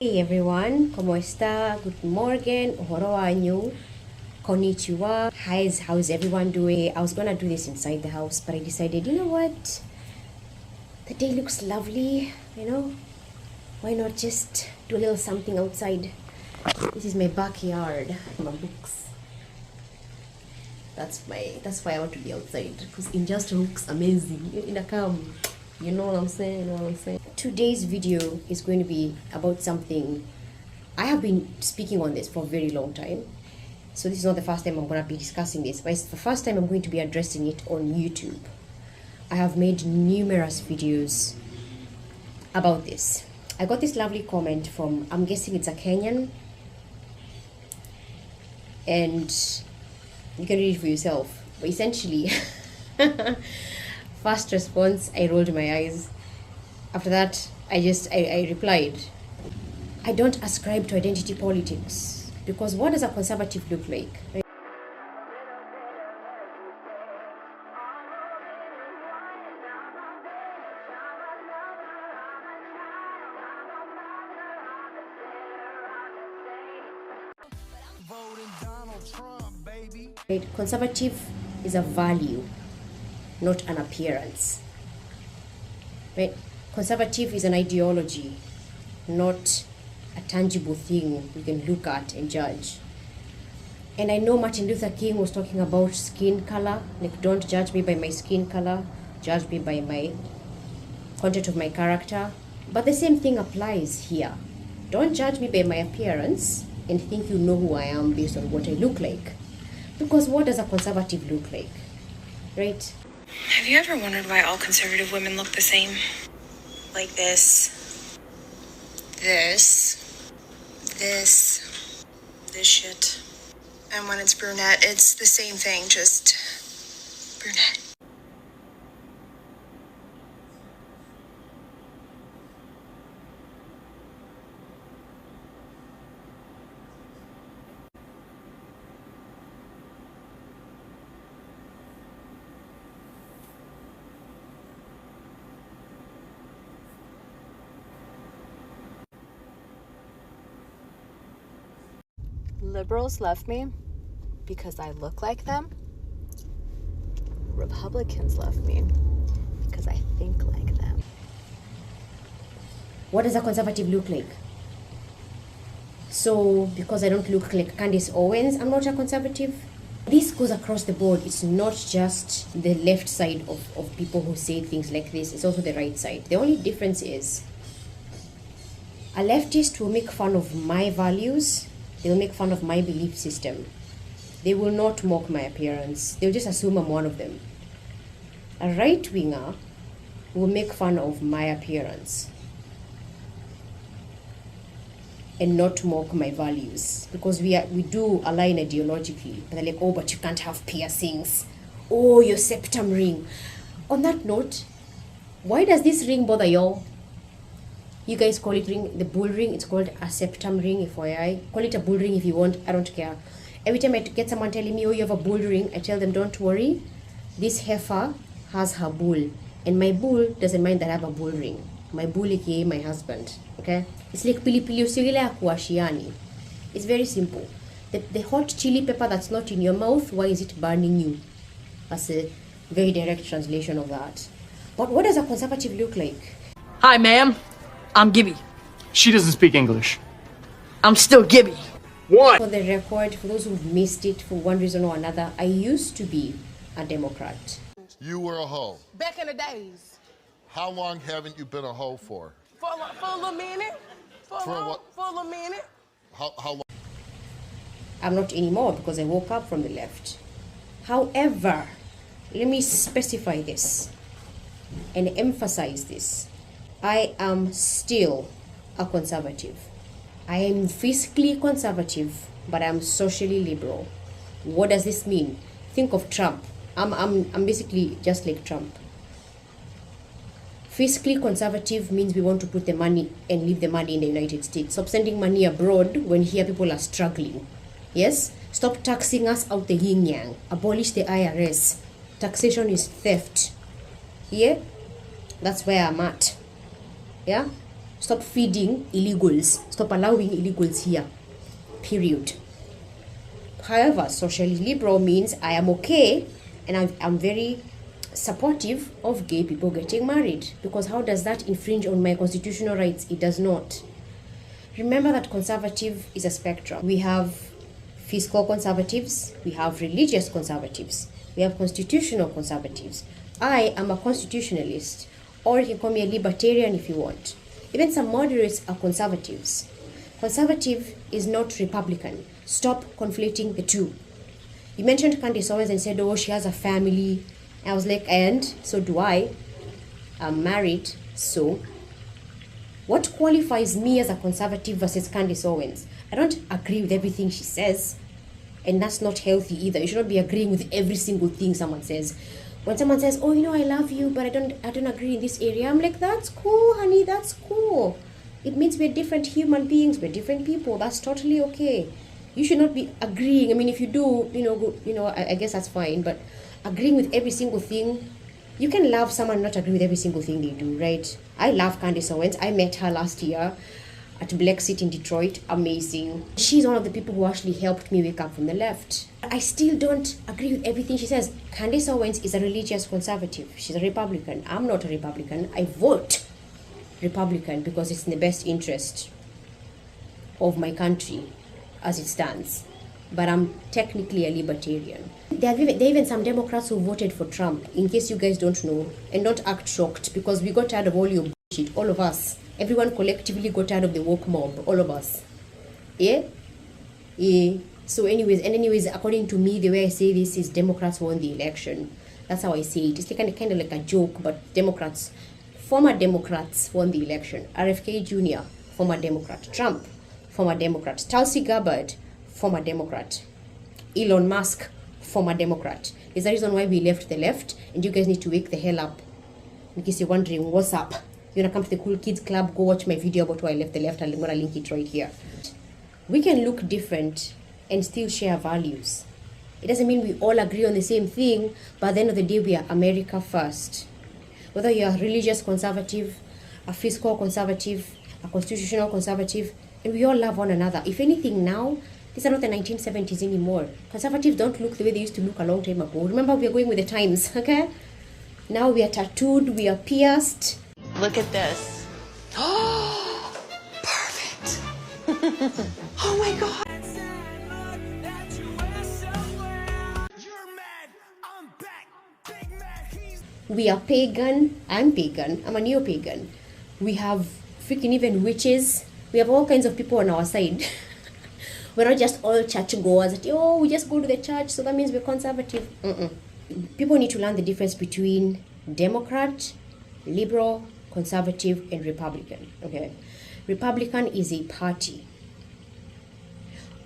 Hey everyone, ¿cómo está? Good morning, ohoro anyu, konnichiwa. How's everyone doing? I was gonna do this inside the house, but I decided, you know what? The day looks lovely, Why not just do a little something outside? This is my backyard. My books. That's why I want to be outside, because it just looks amazing. In a calm. You know what I'm saying? Today's video is going to be about something. I have been speaking on this for a very long time. So this is not the first time I'm going to be discussing this, but it's the first time I'm going to be addressing it on YouTube. I have made numerous videos about this. I got this lovely comment from, I'm guessing it's a Kenyan, and you can read it for yourself. But essentially, first response, I rolled my eyes. After that, I replied, I don't ascribe to identity politics, because what does a conservative look like? Right? Conservative is a value, not an appearance. Right? Conservative is an ideology, not a tangible thing you can look at and judge. And I know Martin Luther King was talking about skin color, like don't judge me by my skin color, judge me by my content of my character. But the same thing applies here. Don't judge me by my appearance and think you know who I am based on what I look like. Because what does a conservative look like? Right? Have you ever wondered why all conservative women look the same? Like this shit. And when it's brunette, it's the same thing, just brunette. Liberals love me because I look like them. Republicans love me because I think like them. What does a conservative look like? So, because I don't look like CANDACE OWENS, I'm not a conservative? This goes across the board. It's not just the left side of people who say things like this. It's also the right side. The only difference is a leftist will make fun of my values. They'll make fun of my belief system. They will not mock my appearance. They'll just assume I'm one of them. A right-winger will make fun of my appearance and not mock my values, because we do align ideologically. But they're like, oh, but you can't have piercings. Oh, your septum ring. On that note, why does this ring bother y'all? You guys call it ring, the bull ring. It's called a septum ring, FYI. Call it a bull ring if you want. I don't care. Every time I get someone telling me, oh, you have a bull ring, I tell them, don't worry. This heifer has her bull. And my bull doesn't mind that I have a bull ring. My bull, aka my husband. Okay? It's like pilipili usiwile ya kuwashiani. It's very simple. The hot chili pepper that's not in your mouth, why is it burning you? That's a very direct translation of that. But what does a conservative look like? Hi, ma'am. I'm Gibby. She doesn't speak English. I'm still Gibby. What? For the record, for those who've missed it for one reason or another, I used to be a Democrat. You were a hoe. Back in the days. How long haven't you been a hoe for? For a little minute. For a little minute. How long? I'm not anymore because I woke up from the left. However, let me specify this and emphasize this. I am still a conservative. I am fiscally conservative, but I'm socially liberal. What does this mean? Think of Trump. I'm basically just like Trump. Fiscally conservative means we want to put the money and leave the money in the United States. Stop sending money abroad when here people are struggling. Yes? Stop taxing us out the yin yang. Abolish the IRS. Taxation is theft. Yeah? That's where I'm at. Yeah? Stop feeding illegals. Stop allowing illegals here. Period. However, socially liberal means I am okay and I'm very supportive of gay people getting married, because how does that infringe on my constitutional rights? It does not. Remember that conservative is a spectrum. We have fiscal conservatives, we have religious conservatives, we have constitutional conservatives. I am a constitutionalist, or you can call me a libertarian if you want. Even some moderates are conservatives. Conservative is not Republican. Stop conflating the two. You mentioned CANDACE Owens and said, oh, she has a family. I was like, and so do I. I'm married, so what qualifies me as a conservative versus CANDACE Owens? I don't agree with everything she says, and that's not healthy either. You should not be agreeing with every single thing someone says. When someone says, oh, I love you, but I don't agree in this area, I'm like, that's cool, honey, that's cool. It means we're different human beings, we're different people. That's totally okay. You should not be agreeing. I mean, if you do, I guess that's fine, but agreeing with every single thing, you can love someone and not agree with every single thing they do, right? I love CANDACE Owens. I met her last year at Black Seat in Detroit. Amazing. She's one of the people who actually helped me wake up from the left. I still don't agree with everything she says. CANDACE Owens is a religious conservative. She's a Republican. I'm not a Republican. I vote Republican because it's in the best interest of my country as it stands. But I'm technically a libertarian. There are even some Democrats who voted for Trump, in case you guys don't know, and don't act shocked, because we got tired of all your bullshit, all of us. Everyone collectively got tired of the woke mob, all of us. Yeah? Yeah. So anyways, according to me, the way I say this is Democrats won the election. That's how I say it. It's kind of like a joke, but former Democrats won the election. RFK Jr., former Democrat. Trump, former Democrat. Tulsi Gabbard, former Democrat. Elon Musk, former Democrat. There's a reason why we left the left, and you guys need to wake the hell up. In case you're wondering, what's up? You wanna come to the Cool Kids Club, go watch my video about why I left the left, and I'm gonna link it right here. We can look different and still share values. It doesn't mean we all agree on the same thing, but at the end of the day, we are America first. Whether you're a religious conservative, a fiscal conservative, a constitutional conservative, and we all love one another. If anything now, these are not the 1970s anymore. Conservatives don't look the way they used to look a long time ago. Remember, we are going with the times, okay? Now we are tattooed, we are pierced. Look at this. Oh, perfect. Oh my God. We are pagan. I'm pagan. I'm a neo-pagan. We have freaking even witches. We have all kinds of people on our side. We're not just all churchgoers that, we just go to the church, so that means we're conservative. People need to learn the difference between Democrat, liberal, conservative, and Republican. Okay, Republican is a party.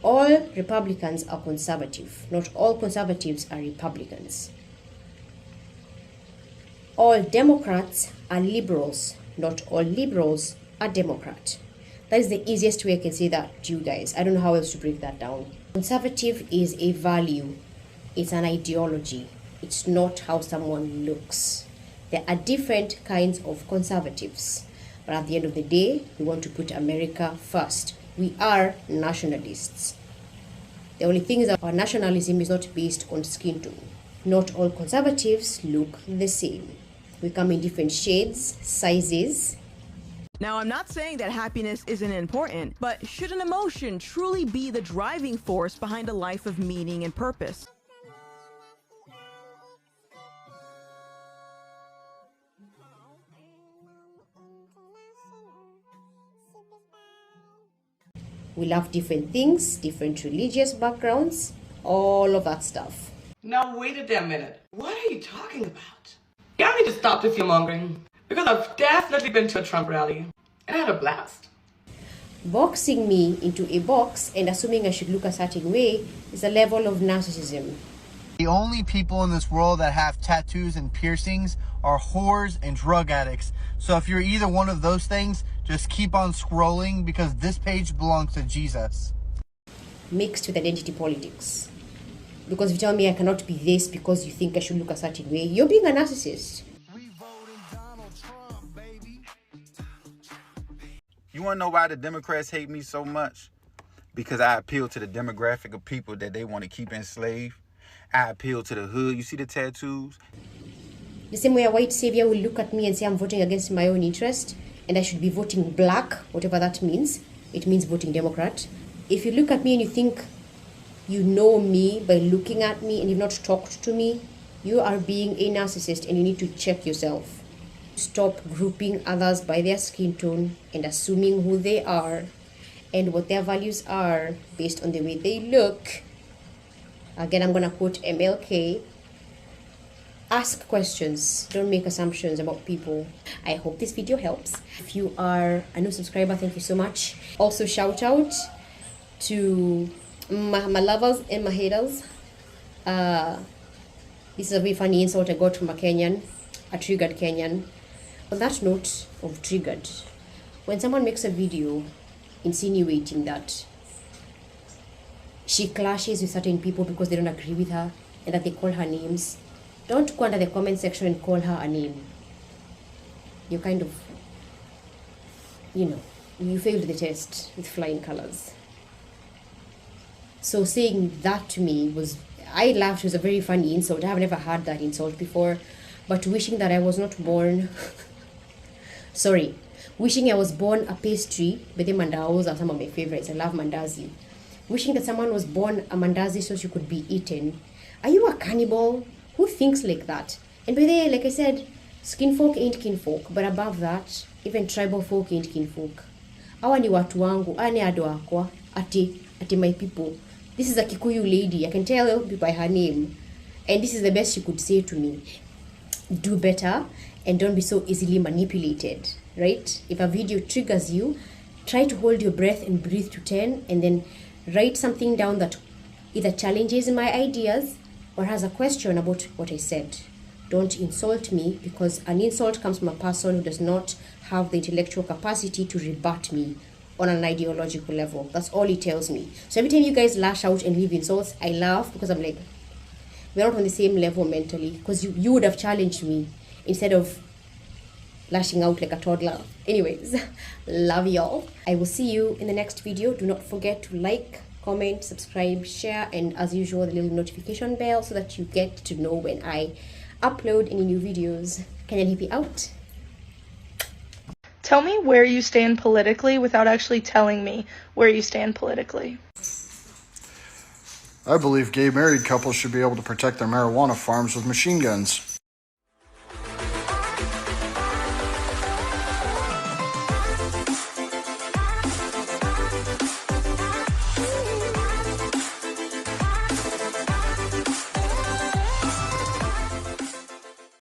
All Republicans are conservative. Not all conservatives are Republicans. All Democrats are liberals. Not all liberals are Democrat. That is the easiest way I can say that to you guys. I don't know how else to break that down. Conservative is a value. It's an ideology. It's not how someone looks. There are different kinds of conservatives. But at the end of the day, we want to put America first. We are nationalists. The only thing is that our nationalism is not based on skin tone. Not all conservatives look the same. We come in different shades, sizes. Now, I'm not saying that happiness isn't important, but should an emotion truly be the driving force behind a life of meaning and purpose? We love different things, different religious backgrounds, all of that stuff. Now wait a damn minute. What are you talking about? Y'all need to stop the fear-mongering, because I've definitely been to a Trump rally, and I had a blast. Boxing me into a box and assuming I should look a certain way is a level of narcissism. The only people in this world that have tattoos and piercings are whores and drug addicts. So if you're either one of those things, just keep on scrolling, because this page belongs to Jesus. Mixed with identity politics. Because if you tell me I cannot be this because you think I should look a certain way, you're being a narcissist. You want to know why the Democrats hate me so much? Because I appeal to the demographic of people that they want to keep enslaved. I appeal to the hood. You see the tattoos? The same way a white savior will look at me and say I'm voting against my own interest and I should be voting black, whatever that means. It means voting Democrat. If you look at me and you think you know me by looking at me and you've not talked to me, you are being a narcissist and you need to check yourself. Stop grouping others by their skin tone and assuming who they are and what their values are based on the way they look. Again, I'm going to quote MLK. Ask questions, don't make assumptions about people. I hope this video helps. If you are a new subscriber, thank you so much. Also, shout out to my lovers and my haters. This is a very funny insult I got from a Kenyan, a triggered Kenyan. On that note of triggered, when someone makes a video insinuating that she clashes with certain people because they don't agree with her and that they call her names, don't go under the comment section and call her a name. You kind of, you failed the test with flying colors. So saying that to me was, I laughed, it was a very funny insult. I have never heard that insult before. But wishing that I was not born, wishing I was born a pastry, but the mandazi are some of my favorites. I love mandazi. Wishing that someone was born a mandazi so she could be eaten. Are you a cannibal? Who thinks like that? And by the way, like I said, skin folk ain't kinfolk, but above that, even tribal folk ain't kinfolk. Hawa ni watu wangu, ni ado akwa, ati my people. This is a Kikuyu lady, I can tell you by her name. And this is the best she could say to me. Do better and don't be so easily manipulated, right? If a video triggers you, try to hold your breath and breathe to 10 and then write something down that either challenges my ideas or has a question about what I said. Don't insult me, because an insult comes from a person who does not have the intellectual capacity to rebut me on an ideological level. That's all it tells me. So every time you guys lash out and leave insults, I laugh because I'm like, we're not on the same level mentally, because you would have challenged me instead of lashing out like a toddler. Anyways, love y'all. I will see you in the next video. Do not forget to like, comment, subscribe, share, and as usual, the little notification bell so that you get to know when I upload any new videos. Kenyan Hippie out. Tell me where you stand politically without actually telling me where you stand politically. I believe gay married couples should be able to protect their marijuana farms with machine guns.